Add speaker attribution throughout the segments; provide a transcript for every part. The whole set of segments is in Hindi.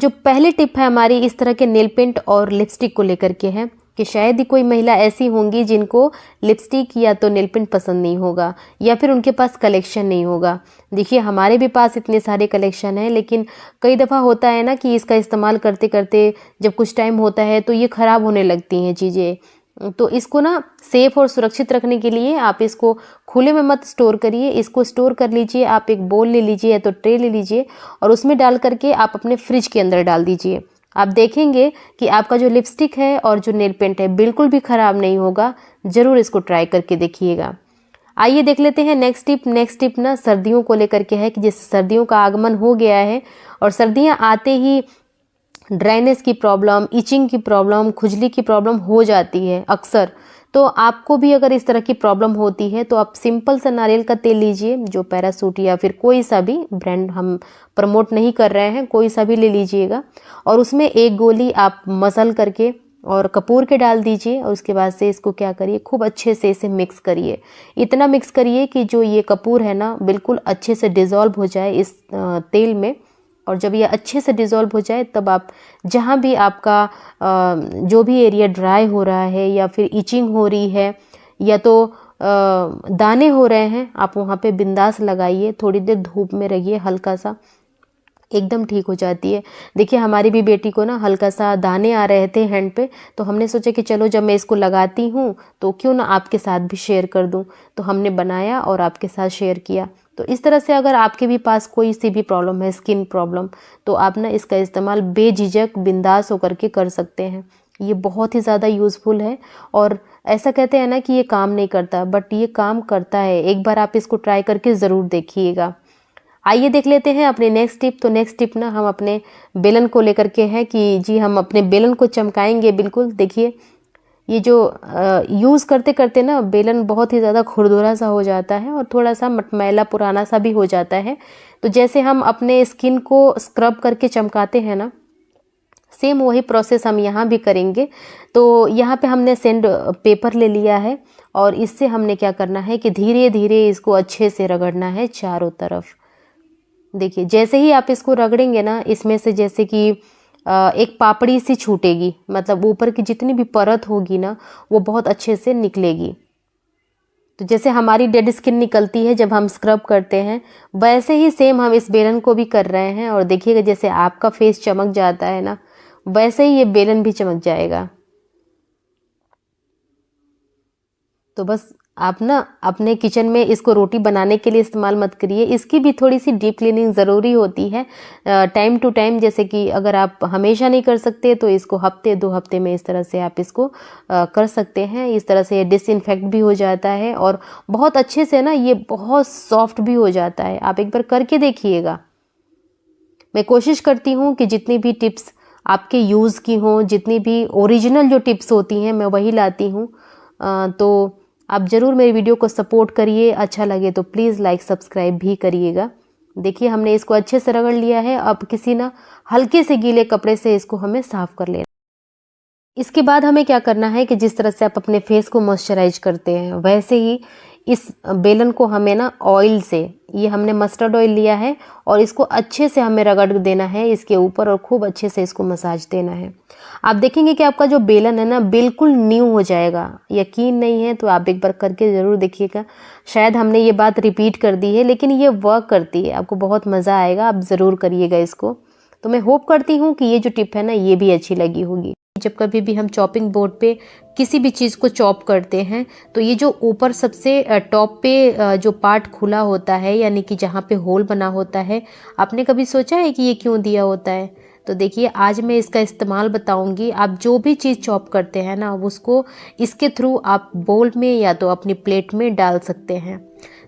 Speaker 1: जो पहली टिप है हमारी इस तरह के नेल पेंट और लिपस्टिक को लेकर के है कि शायद ही कोई महिला ऐसी होंगी जिनको लिपस्टिक या तो नेल पेंट पसंद नहीं होगा या फिर उनके पास कलेक्शन नहीं होगा। देखिए हमारे भी पास इतने सारे कलेक्शन हैं, लेकिन कई दफ़ा होता है ना कि इसका इस्तेमाल करते करते जब कुछ टाइम होता है तो ये ख़राब होने लगती हैं चीज़ें। तो इसको ना सेफ़ और सुरक्षित रखने के लिए आप इसको खुले में मत स्टोर करिए, इसको स्टोर कर लीजिए। आप एक बोल ले लीजिए या तो ट्रे ले लीजिए और उसमें डाल करके आप अपने फ्रिज के अंदर डाल दीजिए। आप देखेंगे कि आपका जो लिपस्टिक है और जो नेल पेंट है बिल्कुल भी ख़राब नहीं होगा। ज़रूर इसको ट्राई करके देखिएगा। आइए देख लेते हैं नेक्स्ट टिप। नेक्स्ट टिप ना सर्दियों को लेकर के है कि जैसे सर्दियों का आगमन हो गया है और सर्दियाँ आते ही ड्राइनेस की प्रॉब्लम, इचिंग की प्रॉब्लम, खुजली की प्रॉब्लम हो जाती है अक्सर। तो आपको भी अगर इस तरह की प्रॉब्लम होती है तो आप सिंपल सा नारियल का तेल लीजिए, जो पैरासूट या फिर कोई सा भी ब्रांड हम प्रमोट नहीं कर रहे हैं, कोई सा भी ले लीजिएगा और उसमें एक गोली आप मसल करके और कपूर के डाल दीजिए और उसके बाद से इसको क्या करिए, खूब अच्छे से इसे मिक्स करिए। इतना मिक्स करिए कि जो ये कपूर है ना बिल्कुल अच्छे से डिज़ोल्व हो जाए इस तेल में। और जब ये अच्छे से डिज़ोल्व हो जाए तब आप जहाँ भी आपका जो भी एरिया ड्राई हो रहा है या फिर इचिंग हो रही है या तो दाने हो रहे हैं, आप वहाँ पे बिंदास लगाइए। थोड़ी देर धूप में रहिए, हल्का सा एकदम ठीक हो जाती है। देखिए हमारी भी बेटी को ना हल्का सा दाने आ रहे थे हैंड पे, तो हमने सोचा कि चलो जब मैं इसको लगाती हूँ तो क्यों ना आपके साथ भी शेयर कर दूँ। तो हमने बनाया और आपके साथ शेयर किया। तो इस तरह से अगर आपके भी पास कोई सी भी प्रॉब्लम है, स्किन प्रॉब्लम, तो आप ना इसका इस्तेमाल बेझिझक बिंदास होकर के कर सकते हैं। ये बहुत ही ज़्यादा यूज़फुल है और ऐसा कहते हैं ना कि ये काम नहीं करता, बट ये काम करता है। एक बार आप इसको ट्राई करके ज़रूर देखिएगा। आइए देख लेते हैं अपनी नेक्स्ट टिप। तो नेक्स्ट टिप ना हम अपने बेलन को लेकर के है कि जी हम अपने बेलन को चमकाएंगे। बिल्कुल देखिए ये जो यूज़ करते करते ना बेलन बहुत ही ज़्यादा खुरदुरा सा हो जाता है और थोड़ा सा मटमैला पुराना सा भी हो जाता है। तो जैसे हम अपने स्किन को स्क्रब करके चमकाते हैं ना, सेम वही प्रोसेस हम यहाँ भी करेंगे। तो यहाँ पे हमने सैंड पेपर ले लिया है और इससे हमने क्या करना है कि धीरे धीरे इसको अच्छे से रगड़ना है चारों तरफ। देखिए जैसे ही आप इसको रगड़ेंगे ना, इसमें से जैसे कि एक पापड़ी सी छूटेगी, मतलब ऊपर की जितनी भी परत होगी ना वो बहुत अच्छे से निकलेगी। तो जैसे हमारी डेड स्किन निकलती है जब हम स्क्रब करते हैं, वैसे ही सेम हम इस बेलन को भी कर रहे हैं। और देखिएगा जैसे आपका फेस चमक जाता है ना, वैसे ही ये बेलन भी चमक जाएगा। तो बस आप ना अपने किचन में इसको रोटी बनाने के लिए इस्तेमाल मत करिए, इसकी भी थोड़ी सी डीप क्लीनिंग ज़रूरी होती है टाइम टू टाइम। जैसे कि अगर आप हमेशा नहीं कर सकते तो इसको हफ्ते 2 हफ्ते में इस तरह से आप इसको कर सकते हैं। इस तरह से डिसइंफेक्ट भी हो जाता है और बहुत अच्छे से ना ये बहुत सॉफ्ट भी हो जाता है। आप एक बार करके देखिएगा। मैं कोशिश करती हूँ कि जितनी भी टिप्स आपके यूज़ की हों, जितनी भी ओरिजिनल जो टिप्स होती हैं मैं वही लाती हूँ। तो आप ज़रूर मेरी वीडियो को सपोर्ट करिए। अच्छा लगे तो प्लीज़ लाइक सब्सक्राइब भी करिएगा। देखिए हमने इसको अच्छे से रगड़ लिया है। अब किसी ना हल्के से गीले कपड़े से इसको हमें साफ़ कर लेना। इसके बाद हमें क्या करना है कि जिस तरह से आप अपने फेस को मॉइस्चराइज करते हैं वैसे ही इस बेलन को हमें ना ऑयल से, ये हमने मस्टर्ड ऑयल लिया है और इसको अच्छे से हमें रगड़ देना है इसके ऊपर और खूब अच्छे से इसको मसाज देना है। आप देखेंगे कि आपका जो बेलन है ना बिल्कुल न्यू हो जाएगा। यकीन नहीं है तो आप एक बार करके ज़रूर देखिएगा। शायद हमने ये बात रिपीट कर दी है लेकिन ये वर्क करती है, आपको बहुत मज़ा आएगा। आप ज़रूर करिएगा इसको। तो मैं होप करती हूँ कि ये जो टिप है ना ये भी अच्छी लगी होगी। जब कभी भी हम चॉपिंग बोर्ड पे किसी भी चीज़ को चॉप करते हैं तो ये जो ऊपर सबसे टॉप पे जो पार्ट खुला होता है, यानी कि जहाँ पे होल बना होता है, आपने कभी सोचा है कि ये क्यों दिया होता है? तो देखिए आज मैं इसका इस्तेमाल बताऊंगी। आप जो भी चीज़ चॉप करते हैं ना उसको इसके थ्रू आप बोल में या तो अपनी प्लेट में डाल सकते हैं।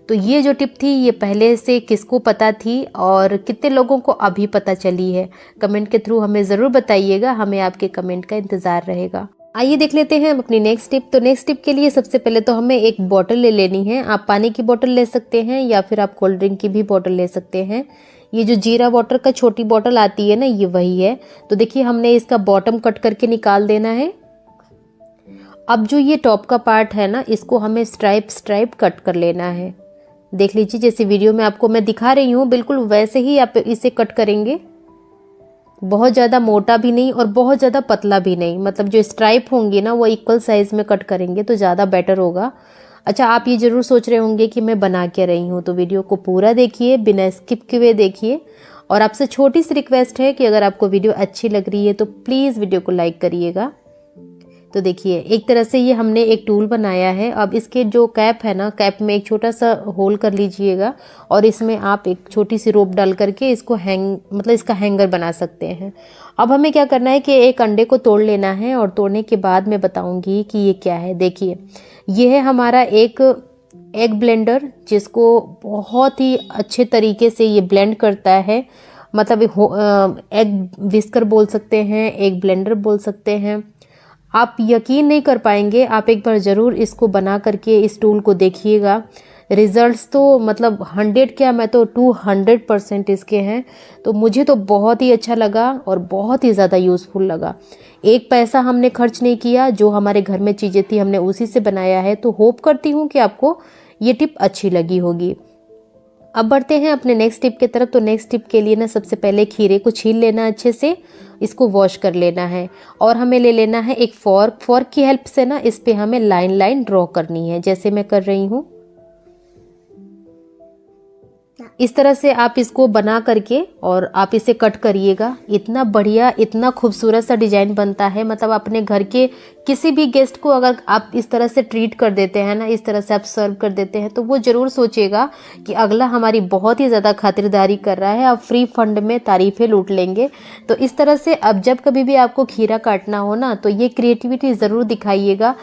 Speaker 1: तो ये जो टिप थी ये पहले से किसको पता थी और कितने लोगों को अभी पता चली है? कमेंट के थ्रू हमें ज़रूर बताइएगा, हमें आपके कमेंट का इंतज़ार रहेगा। आइए देख लेते हैं अपनी नेक्स्ट टिप। तो नेक्स्ट टिप के लिए सबसे पहले तो हमें एक बॉटल ले लेनी है। आप पानी की बॉटल ले सकते हैं या फिर आप कोल्ड ड्रिंक की भी बॉटल ले सकते हैं। ये जो जीरा वाटर का छोटी बॉटल आती है ना ये वही है। तो देखिए हमने इसका बॉटम कट करके निकाल देना है। अब जो ये टॉप का पार्ट है ना इसको हमें स्ट्राइप कट कर लेना है। देख लीजिए जैसे वीडियो में आपको मैं दिखा रही हूँ बिल्कुल वैसे ही आप इसे कट करेंगे। बहुत ज़्यादा मोटा भी नहीं और बहुत ज़्यादा पतला भी नहीं, मतलब जो स्ट्राइप होंगी ना वो इक्वल साइज़ में कट करेंगे तो ज़्यादा बेटर होगा। अच्छा, आप ये ज़रूर सोच रहे होंगे कि मैं बना क्या रही हूँ, तो वीडियो को पूरा देखिए, बिना स्किप किए देखिए। और आपसे छोटी सी रिक्वेस्ट है कि अगर आपको वीडियो अच्छी लग रही है तो प्लीज़ वीडियो को लाइक करिएगा। तो देखिए, एक तरह से ये हमने एक टूल बनाया है। अब इसके जो कैप है ना, कैप में एक छोटा सा होल कर लीजिएगा और इसमें आप एक छोटी सी रोप डाल करके इसको मतलब इसका हैंगर बना सकते हैं। अब हमें क्या करना है कि एक अंडे को तोड़ लेना है और तोड़ने के बाद मैं बताऊंगी कि ये क्या है। देखिए, ये है हमारा एक एग ब्लेंडर, जिसको बहुत ही अच्छे तरीके से ये ब्लेंड करता है। मतलब एग विस्कर बोल सकते हैं, एग ब्लेंडर बोल सकते हैं। आप यकीन नहीं कर पाएंगे, आप एक बार ज़रूर इसको बना करके इस टूल को देखिएगा। रिजल्ट्स तो मतलब 100 क्या, मैं तो 200% इसके हैं। तो मुझे तो बहुत ही अच्छा लगा और बहुत ही ज़्यादा यूज़फुल लगा। एक पैसा हमने खर्च नहीं किया, जो हमारे घर में चीज़ें थी हमने उसी से बनाया है। तो होप करती हूँ कि आपको ये टिप अच्छी लगी होगी। अब बढ़ते हैं अपने नेक्स्ट टिप की तरफ। तो नेक्स्ट टिप के लिए ना सबसे पहले खीरे को छील लेना, अच्छे से इसको वॉश कर लेना है और हमें ले लेना है एक फॉर्क की हेल्प से ना इस पे हमें लाइन लाइन ड्रॉ करनी है, जैसे मैं कर रही हूँ। इस तरह से आप इसको बना करके और आप इसे कट करिएगा। इतना बढ़िया, इतना खूबसूरत सा डिजाइन बनता है। मतलब अपने घर के किसी भी गेस्ट को अगर आप इस तरह से ट्रीट कर देते हैं ना, इस तरह से आप सर्व कर देते हैं, तो वो ज़रूर सोचेगा कि अगला हमारी बहुत ही ज़्यादा खातिरदारी कर रहा है, अब फ्री फंड में तारीफ़ें लूट लेंगे। तो इस तरह से अब जब कभी भी आपको खीरा काटना हो ना, तो ये क्रिएटिविटी ज़रूर दिखाइएगा।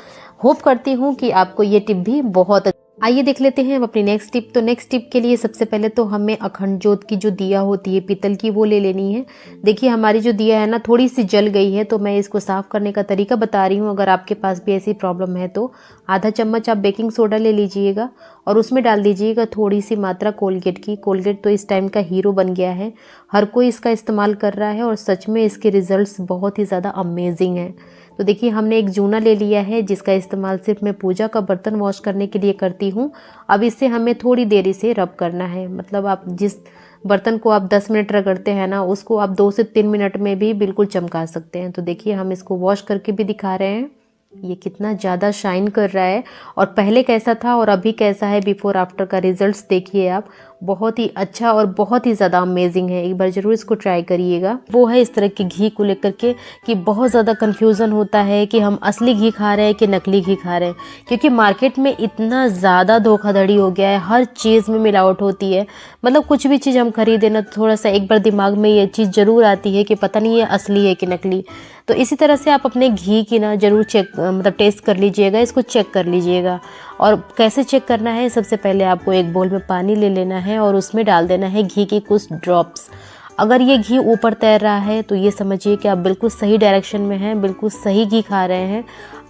Speaker 1: होप करती हूँ कि आपको ये टिप भी बहुत। आइए देख लेते हैं अब अपनी नेक्स्ट टिप। तो नेक्स्ट टिप के लिए सबसे पहले तो हमें अखंड ज्योत की जो दिया होती है पीतल की, वो ले लेनी है। देखिए, हमारी जो दिया है ना थोड़ी सी जल गई है, तो मैं इसको साफ़ करने का तरीका बता रही हूँ। अगर आपके पास भी ऐसी प्रॉब्लम है तो आधा चम्मच आप बेकिंग सोडा ले लीजिएगा और उसमें डाल दीजिएगा थोड़ी सी मात्रा कोलगेट की। कोलगेट तो इस टाइम का हीरो बन गया है, हर कोई इसका इस्तेमाल कर रहा है और सच में इसके रिजल्ट्स बहुत ही ज़्यादा अमेजिंग हैं। तो देखिए, हमने एक जूना ले लिया है जिसका इस्तेमाल सिर्फ मैं पूजा का बर्तन वॉश करने के लिए करती हूँ। अब इससे हमें थोड़ी देर इसे रब करना है। मतलब आप जिस बर्तन को आप 10 मिनट रगड़ते हैं ना, उसको आप 2 से 3 मिनट में भी बिल्कुल चमका सकते हैं। तो देखिए, हम इसको वॉश करके भी दिखा रहे हैं। ये कितना ज़्यादा शाइन कर रहा है और पहले कैसा था और अभी कैसा है, बिफोर आफ्टर का रिजल्ट्स देखिए आप। बहुत ही अच्छा और बहुत ही ज़्यादा अमेजिंग है। एक बार ज़रूर इसको ट्राई करिएगा। वो है इस तरह के घी को लेकर के कि बहुत ज़्यादा कन्फ्यूज़न होता है कि हम असली घी खा रहे हैं कि नकली घी खा रहे हैं, क्योंकि मार्केट में इतना ज़्यादा धोखाधड़ी हो गया है, हर चीज़ में मिलावट होती है। मतलब कुछ भी चीज़ हम खरीदें ना, थोड़ा सा एक बार दिमाग में ये चीज़ ज़रूर आती है कि पता नहीं ये असली है कि नकली। तो इसी तरह से आप अपने घी की ना ज़रूर मतलब टेस्ट कर लीजिएगा, इसको चेक कर लीजिएगा। और कैसे चेक करना है, सबसे पहले आपको एक बोल में पानी ले लेना है और उसमें डाल देना है घी की कुछ ड्रॉप्स। अगर ये घी ऊपर तैर रहा है तो ये समझिए कि आप बिल्कुल सही डायरेक्शन में हैं, बिल्कुल सही घी खा रहे हैं।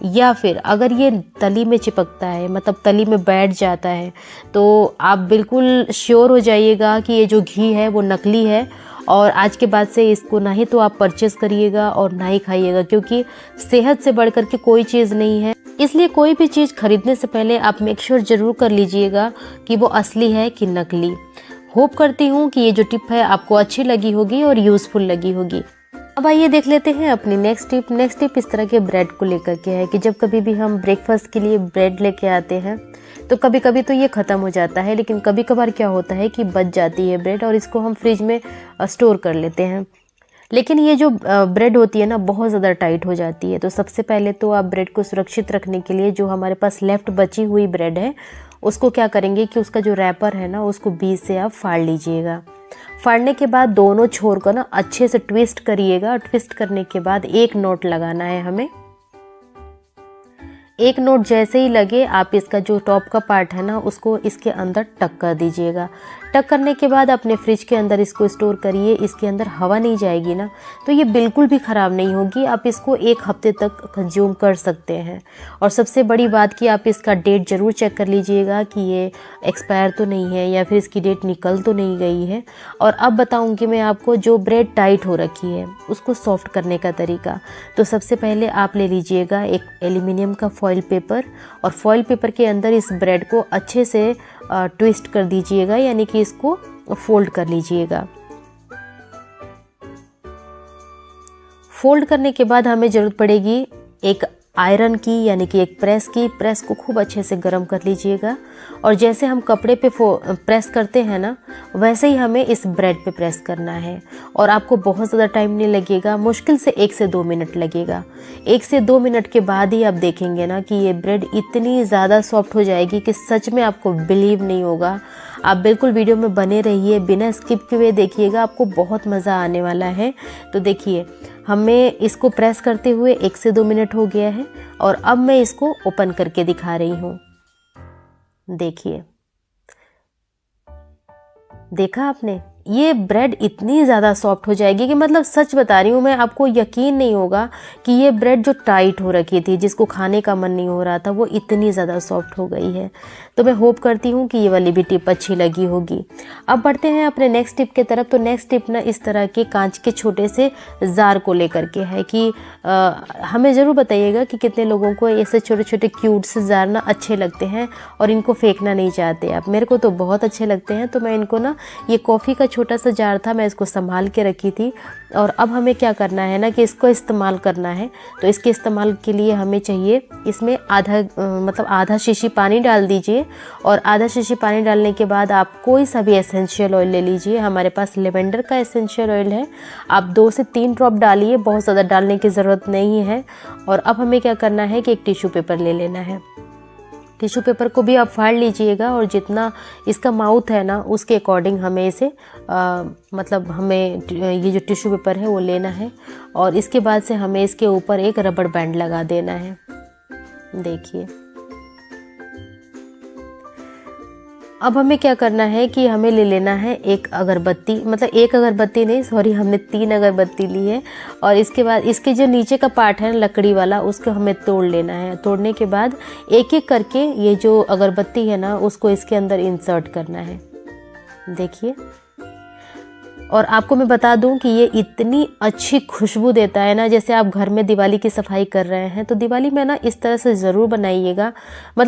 Speaker 1: या फिर अगर ये तली में चिपकता है, मतलब तली में बैठ जाता है, तो आप बिल्कुल श्योर हो जाइएगा कि ये जो घी है वो नकली है। और आज के बाद से इसको ना ही तो आप परचेज़ करिएगा और ना ही खाइएगा, क्योंकि सेहत से बढ़कर के कोई चीज़ नहीं है। इसलिए कोई भी चीज़ खरीदने से पहले आप मेक श्योर ज़रूर कर लीजिएगा कि वो असली है कि नकली। होप करती हूँ कि ये जो टिप है आपको अच्छी लगी होगी और यूज़फुल लगी होगी। अब आइए देख लेते हैं अपनी नेक्स्ट टिप। नेक्स्ट टिप इस तरह के ब्रेड को लेकर के है कि जब कभी भी हम ब्रेकफास्ट के लिए ब्रेड लेके आते हैं तो कभी कभी तो ये ख़त्म हो जाता है, लेकिन कभी कभार क्या होता है कि बच जाती है ब्रेड और इसको हम फ्रिज में स्टोर कर लेते हैं। लेकिन ये जो ब्रेड होती है ना, बहुत ज़्यादा टाइट हो जाती है। तो सबसे पहले तो आप ब्रेड को सुरक्षित रखने के लिए जो हमारे पास लेफ़्ट बची हुई ब्रेड है, उसको क्या करेंगे कि उसका जो रैपर है ना, उसको बीच से आप फाड़ लीजिएगा। फाड़ने के बाद दोनों छोर को ना अच्छे से ट्विस्ट करिएगा। ट्विस्ट करने के बाद एक नोट लगाना है हमें। एक नोट जैसे ही लगे, आप इसका जो टॉप का पार्ट है ना, उसको इसके अंदर टक कर दीजिएगा। टक करने के बाद अपने फ्रिज के अंदर इसको स्टोर करिए। इसके अंदर हवा नहीं जाएगी ना, तो ये बिल्कुल भी ख़राब नहीं होगी। आप इसको 1 हफ्ते तक कंज्यूम कर सकते हैं। और सबसे बड़ी बात कि आप इसका डेट ज़रूर चेक कर लीजिएगा कि ये एक्सपायर तो नहीं है या फिर इसकी डेट निकल तो नहीं गई है। और अब बताऊँगी मैं आपको जो ब्रेड टाइट हो रखी है उसको सॉफ्ट करने का तरीका। तो सबसे पहले आप ले लीजिएगा एक एल्युमिनियम का फॉइल पेपर और फॉइल पेपर के अंदर इस ब्रेड को अच्छे से ट्विस्ट कर दीजिएगा, यानी कि इसको फोल्ड कर लीजिएगा। फोल्ड करने के बाद हमें ज़रूरत पड़ेगी एक आयरन की, यानी कि एक प्रेस की। प्रेस को खूब अच्छे से गर्म कर लीजिएगा और जैसे हम कपड़े पे प्रेस करते हैं ना, वैसे ही हमें इस ब्रेड पे प्रेस करना है। और आपको बहुत ज़्यादा टाइम नहीं लगेगा, मुश्किल से 1 से 2 मिनट लगेगा। 1 से 2 मिनट के बाद ही आप देखेंगे ना कि ये ब्रेड इतनी ज़्यादा सॉफ्ट हो जाएगी कि सच में आपको बिलीव नहीं होगा। आप बिल्कुल वीडियो में बने रहिए, बिना स्किप किए देखिएगा, आपको बहुत मज़ा आने वाला है। तो देखिए, हमें इसको प्रेस करते हुए 1 से 2 मिनट हो गया है और अब मैं इसको ओपन करके दिखा रही हूँ। देखिए, देखा आपने, ये ब्रेड इतनी ज़्यादा सॉफ्ट हो जाएगी कि मतलब सच बता रही हूँ मैं, आपको यकीन नहीं होगा कि ये ब्रेड जो टाइट हो रखी थी, जिसको खाने का मन नहीं हो रहा था, वो इतनी ज़्यादा सॉफ्ट हो गई है। तो मैं होप करती हूँ कि ये वाली भी टिप अच्छी लगी होगी। अब बढ़ते हैं अपने नेक्स्ट टिप के तरफ। तो नेक्स्ट टिप ना इस तरह के कांच के छोटे से जार को लेकर के है कि हमें ज़रूर बताइएगा कि कितने लोगों को ऐसे छोटे छोटे क्यूट से जार ना अच्छे लगते हैं और इनको फेंकना नहीं चाहते आप। मेरे को तो बहुत अच्छे लगते हैं। तो मैं इनको ना, ये कॉफ़ी का छोटा सा जार था, मैं इसको संभाल के रखी थी। और अब हमें क्या करना है ना कि इसको इस्तेमाल करना है। तो इसके इस्तेमाल के लिए हमें चाहिए, इसमें आधा शीशी पानी डाल दीजिए और आधा शीशी पानी डालने के बाद आप कोई सा भी एसेंशियल ऑयल ले लीजिए। हमारे पास लेवेंडर का एसेंशियल ऑयल है, आप 2 से 3 ड्रॉप डालिए, बहुत ज़्यादा डालने की ज़रूरत नहीं है। और अब हमें क्या करना है कि एक टिश्यू पेपर ले लेना है। टिश्यू पेपर को भी आप फाड़ लीजिएगा और जितना इसका माउथ है ना, उसके अकॉर्डिंग हमें इसे हमें ये जो टिश्यू पेपर है वो लेना है और इसके बाद से हमें इसके ऊपर एक रबड़ बैंड लगा देना है। देखिए, अब हमें क्या करना है कि हमें ले लेना है एक अगरबत्ती, एक अगरबत्ती नहीं, सॉरी, हमने 3 अगरबत्ती ली है। और इसके बाद इसके जो नीचे का पार्ट है लकड़ी वाला, उसको हमें तोड़ लेना है। तोड़ने के बाद एक एक करके ये जो अगरबत्ती है ना, उसको इसके अंदर इंसर्ट करना है। देखिए, और आपको मैं बता दूं कि ये इतनी अच्छी खुशबू देता है ना, जैसे आप घर में दिवाली की सफाई कर रहे हैं तो दिवाली में ना इस तरह से ज़रूर बनाइएगा।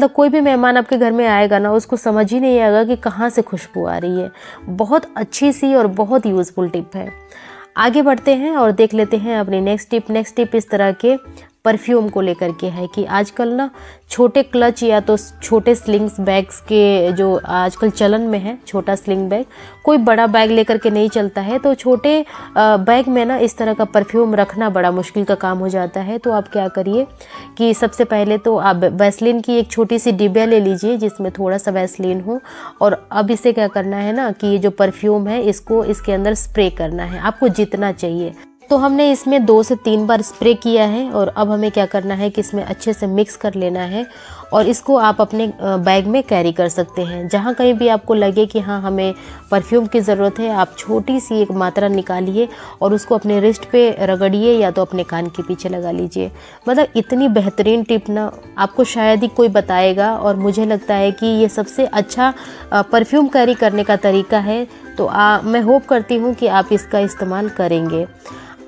Speaker 1: कोई भी मेहमान आपके घर में आएगा ना, उसको समझ ही नहीं आएगा कि कहाँ से खुशबू आ रही है। बहुत अच्छी सी और बहुत यूज़फुल टिप है। आगे बढ़ते हैं और देख लेते हैं अपनी नेक्स्ट टिप। नेक्स्ट टिप इस तरह के परफ्यूम को लेकर के है कि आजकल ना छोटे क्लच या तो छोटे स्लिंग्स बैग्स के जो आजकल चलन में है, छोटा स्लिंग बैग, कोई बड़ा बैग लेकर के नहीं चलता है। तो छोटे बैग में ना इस तरह का परफ्यूम रखना बड़ा मुश्किल का काम हो जाता है। तो आप क्या करिए कि सबसे पहले तो आप वैसलीन की एक छोटी सी डिब्बिया ले लीजिए जिसमें थोड़ा सा वैसलीन हो। और अब इसे क्या करना है ना कि ये जो परफ्यूम है इसको इसके अंदर स्प्रे करना है, आपको जितना चाहिए। तो हमने इसमें 2 से 3 बार स्प्रे किया है और अब हमें क्या करना है कि इसमें अच्छे से मिक्स कर लेना है और इसको आप अपने बैग में कैरी कर सकते हैं। जहाँ कहीं भी आपको लगे कि हाँ हमें परफ्यूम की ज़रूरत है, आप छोटी सी एक मात्रा निकालिए और उसको अपने रिस्ट पे रगड़िए या तो अपने कान के पीछे लगा लीजिए। इतनी बेहतरीन टिप ना आपको शायद ही कोई बताएगा और मुझे लगता है कि ये सबसे अच्छा परफ्यूम कैरी करने का तरीका है। तो मैं होप करती हूँ कि आप इसका इस्तेमाल करेंगे।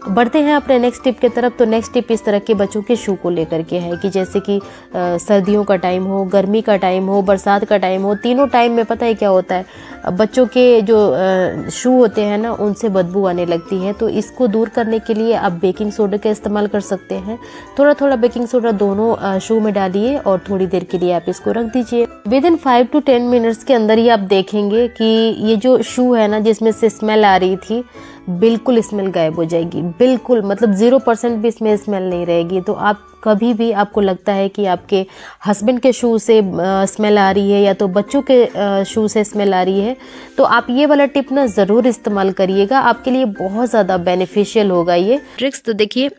Speaker 1: बढ़ते हैं अपने नेक्स्ट टिप की तरफ। तो नेक्स्ट टिप इस तरह के बच्चों के शू को लेकर के है कि जैसे कि सर्दियों का टाइम हो, गर्मी का टाइम हो, बरसात का टाइम हो, तीनों टाइम में पता है क्या होता है, बच्चों के जो शू होते हैं ना उनसे बदबू आने लगती है। तो इसको दूर करने के लिए आप बेकिंग सोडा का इस्तेमाल कर सकते हैं। थोड़ा थोड़ा बेकिंग सोडा दोनों शू में डालिए और थोड़ी देर के लिए आप इसको रख दीजिए। विदिन 5 to 10 मिनट्स के अंदर ही आप देखेंगे कि ये जो शू है ना जिसमें से स्मेल आ रही थी, बिल्कुल स्मेल गायब हो जाएगी। बिल्कुल 0% भी इसमें स्मेल नहीं रहेगी। तो आप कभी भी आपको लगता है कि आपके हस्बैंड के शू से स्मेल आ रही है या तो बच्चों के शू से स्मेल आ रही है, तो आप ये वाला टिप ना ज़रूर इस्तेमाल करिएगा, आपके लिए बहुत ज़्यादा बेनिफिशियल होगा ये ट्रिक्स। तो देखिए,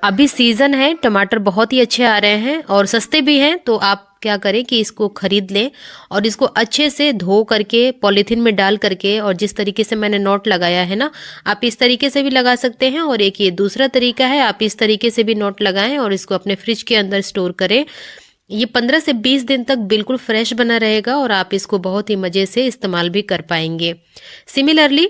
Speaker 1: अभी सीज़न है, टमाटर बहुत ही अच्छे आ रहे हैं और सस्ते भी हैं। तो आप क्या करें कि इसको खरीद लें और इसको अच्छे से धो करके पॉलीथीन में डाल करके, और जिस तरीके से मैंने नोट लगाया है ना, आप इस तरीके से भी लगा सकते हैं। और एक ये दूसरा तरीका है, आप इस तरीके से भी नोट लगाएं और इसको अपने फ्रिज के अंदर स्टोर करें। ये 15 से 20 दिन तक बिल्कुल फ्रेश बना रहेगा और आप इसको बहुत ही मज़े से इस्तेमाल भी कर पाएंगे। सिमिलरली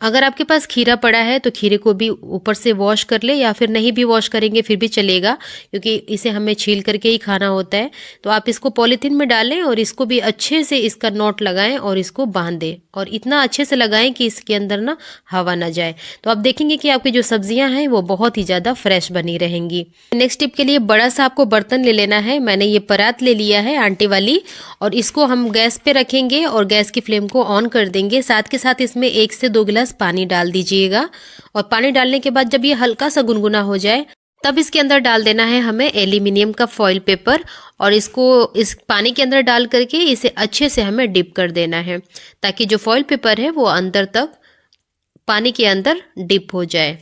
Speaker 1: अगर आपके पास खीरा पड़ा है तो खीरे को भी ऊपर से वॉश कर ले, या फिर नहीं भी वॉश करेंगे फिर भी चलेगा, क्योंकि इसे हमें छील करके ही खाना होता है। तो आप इसको पॉलीथीन में डालें और इसको भी अच्छे से इसका नॉट लगाएं और इसको बांध दें, और इतना अच्छे से लगाएं कि इसके अंदर ना हवा ना जाए। तो आप देखेंगे कि आपकी जो सब्जियां हैं वो बहुत ही ज़्यादा फ्रेश बनी रहेंगी। नेक्स्ट टिप के लिए बड़ा सा आपको बर्तन ले लेना है। मैंने ये परात ले लिया है आंटी वाली, और इसको हम गैस पे रखेंगे और गैस की फ्लेम को ऑन कर देंगे। साथ के साथ इसमें 1 से 2 गिलास पानी डाल दीजिएगा, और पानी डालने के बाद जब ये हल्का सा गुनगुना हो जाए तब इसके अंदर डाल देना है हमें एल्यूमिनियम का फॉइल पेपर, और इसको इस पानी के अंदर डाल करके इसे अच्छे से हमें डिप कर देना है, ताकि जो फॉइल पेपर है वो अंदर तक पानी के अंदर डिप हो जाए।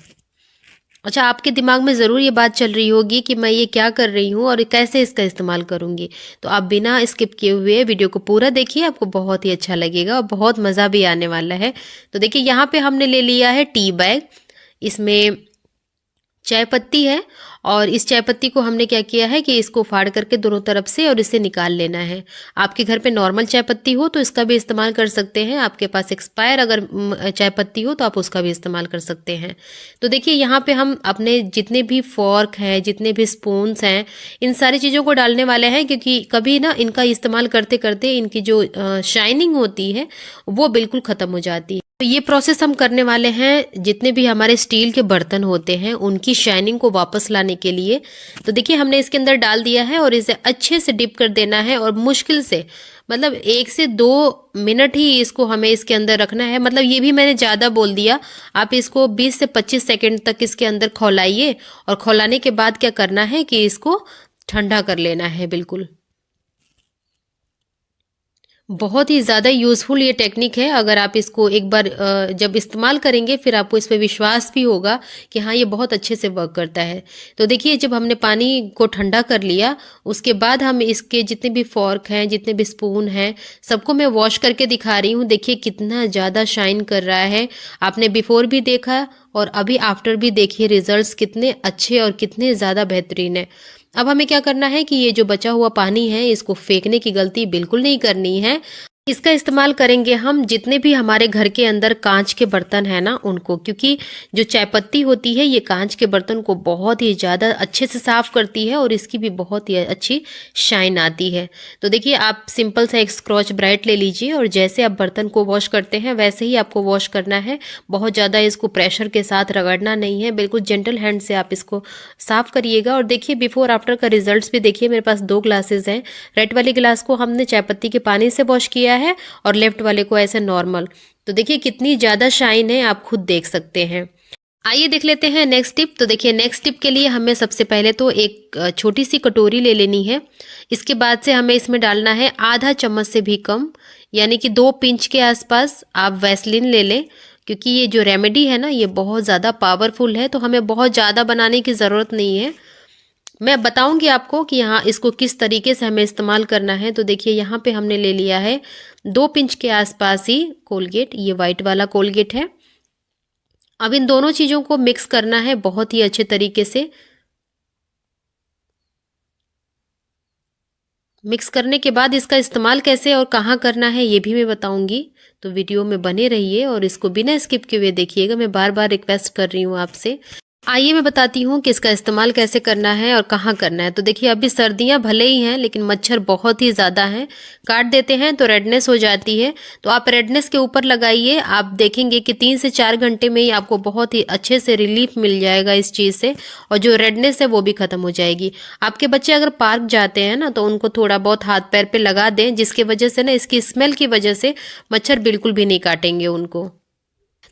Speaker 1: अच्छा, आपके दिमाग में ज़रूर ये बात चल रही होगी कि मैं ये क्या कर रही हूँ और कैसे इसका इस्तेमाल करूँगी। तो आप बिना स्किप किए हुए वीडियो को पूरा देखिए, आपको बहुत ही अच्छा लगेगा और बहुत मज़ा भी आने वाला है। तो देखिए, यहाँ पे हमने ले लिया है टी बैग, इसमें चाय पत्ती है, और इस चाय पत्ती को हमने क्या किया है कि इसको फाड़ करके दोनों तरफ से और इसे निकाल लेना है। आपके घर पे नॉर्मल चाय पत्ती हो तो इसका भी इस्तेमाल कर सकते हैं, आपके पास एक्सपायर अगर चाय पत्ती हो तो आप उसका भी इस्तेमाल कर सकते हैं। तो देखिए, यहाँ पे हम अपने जितने भी फॉर्क हैं, जितने भी स्पून्स हैं, इन सारी चीज़ों को डालने वाले हैं, क्योंकि कभी ना इनका इस्तेमाल करते करते इनकी जो शाइनिंग होती है वो बिल्कुल ख़त्म हो जाती है। तो ये प्रोसेस हम करने वाले हैं जितने भी हमारे स्टील के बर्तन होते हैं उनकी शाइनिंग को वापस लाने के लिए। तो देखिए, हमने इसके अंदर डाल दिया है और इसे अच्छे से डिप कर देना है, और मुश्किल से मतलब 1 से 2 मिनट ही इसको हमें इसके अंदर रखना है। मतलब ये भी मैंने ज़्यादा बोल दिया, आप इसको 20 से 25 सेकेंड तक इसके अंदर खौलाइए, और खौलाने के बाद क्या करना है कि इसको ठंडा कर लेना है बिल्कुल। बहुत ही ज़्यादा यूज़फुल ये टेक्निक है। अगर आप इसको एक बार जब इस्तेमाल करेंगे फिर आपको इस पे विश्वास भी होगा कि हाँ, ये बहुत अच्छे से वर्क करता है। तो देखिए, जब हमने पानी को ठंडा कर लिया उसके बाद हम इसके जितने भी फॉर्क हैं, जितने भी स्पून हैं, सबको मैं वॉश करके दिखा रही हूँ। देखिए कितना ज़्यादा शाइन कर रहा है। आपने बिफोर भी देखा और अभी आफ्टर भी देखिए, रिजल्ट्स कितने अच्छे और कितने ज़्यादा बेहतरीन है। अब हमें क्या करना है कि ये जो बचा हुआ पानी है इसको फेंकने की गलती बिल्कुल नहीं करनी है। इसका इस्तेमाल करेंगे हम जितने भी हमारे घर के अंदर कांच के बर्तन है ना उनको, क्योंकि जो चाय पत्ती होती है ये कांच के बर्तन को बहुत ही ज़्यादा अच्छे से साफ़ करती है और इसकी भी बहुत ही अच्छी शाइन आती है। तो देखिए, आप सिंपल सा एक स्क्रॉच ब्राइट ले लीजिए, और जैसे आप बर्तन को वॉश करते हैं वैसे ही आपको वॉश करना है। बहुत ज़्यादा इसको प्रेशर के साथ रगड़ना नहीं है, बिल्कुल जेंटल हैंड से आप इसको साफ़ करिएगा। और देखिए, बिफोर आफ्टर का रिजल्ट्स भी देखिए। मेरे पास 2 ग्लासेस हैं। रेड वाले गिलास को हमने चाय पत्ती के पानी से वॉश किया है और लेफ्ट वाले को ऐसे नॉर्मल। तो देखिए कितनी ज़्यादा शाइन है, आप खुद देख सकते हैं। आइए देख लेते हैं नेक्स्ट टिप। तो देखिए, नेक्स्ट टिप के लिए हमें सबसे पहले तो एक छोटी सी कटोरी ले लेनी है। इसके बाद से हमें इसमें डालना है आधा चम्मच से भी कम, यानी कि 2 पिंच के आसपास आप वैसलीन ले लें, क्योंकि ये जो रेमेडी है ना ये बहुत ज़्यादा पावरफुल है। तो हमें बहुत ज़्यादा बनाने की ज़रूरत नहीं है। मैं बताऊंगी आपको कि यहाँ इसको किस तरीके से हमें इस्तेमाल करना है। तो देखिए, यहाँ पे हमने ले लिया है 2 पिंच के आसपास ही कोलगेट, ये वाइट वाला कोलगेट है। अब इन दोनों चीज़ों को मिक्स करना है बहुत ही अच्छे तरीके से। मिक्स करने के बाद इसका इस्तेमाल कैसे और कहाँ करना है ये भी मैं बताऊंगी। तो वीडियो में बने रहिए और इसको बिना स्किप किए हुए देखिएगा। मैं बार बार रिक्वेस्ट कर रही हूँ आपसे। आइए मैं बताती हूँ कि इसका इस्तेमाल कैसे करना है और कहाँ करना है। तो देखिए, अभी सर्दियाँ भले ही हैं लेकिन मच्छर बहुत ही ज़्यादा हैं, काट देते हैं तो रेडनेस हो जाती है। तो आप रेडनेस के ऊपर लगाइए, आप देखेंगे कि 3 से 4 घंटे में ही आपको बहुत ही अच्छे से रिलीफ मिल जाएगा इस चीज़ से, और जो रेडनेस है वो भी ख़त्म हो जाएगी। आपके बच्चे अगर पार्क जाते हैं ना तो उनको थोड़ा बहुत हाथ पैर पे लगा दें, जिसकी वजह से ना इसकी स्मेल की वजह से मच्छर बिल्कुल भी नहीं काटेंगे उनको।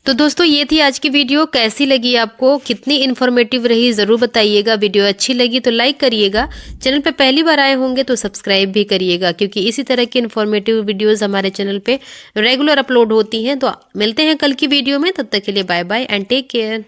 Speaker 1: तो दोस्तों, ये थी आज की वीडियो। कैसी लगी आपको, कितनी इन्फॉर्मेटिव रही ज़रूर बताइएगा। वीडियो अच्छी लगी तो लाइक करिएगा, चैनल पे पहली बार आए होंगे तो सब्सक्राइब भी करिएगा, क्योंकि इसी तरह की इन्फॉर्मेटिव वीडियोस हमारे चैनल पे रेगुलर अपलोड होती हैं। तो मिलते हैं कल की वीडियो में, तब तक के लिए bye bye and take care.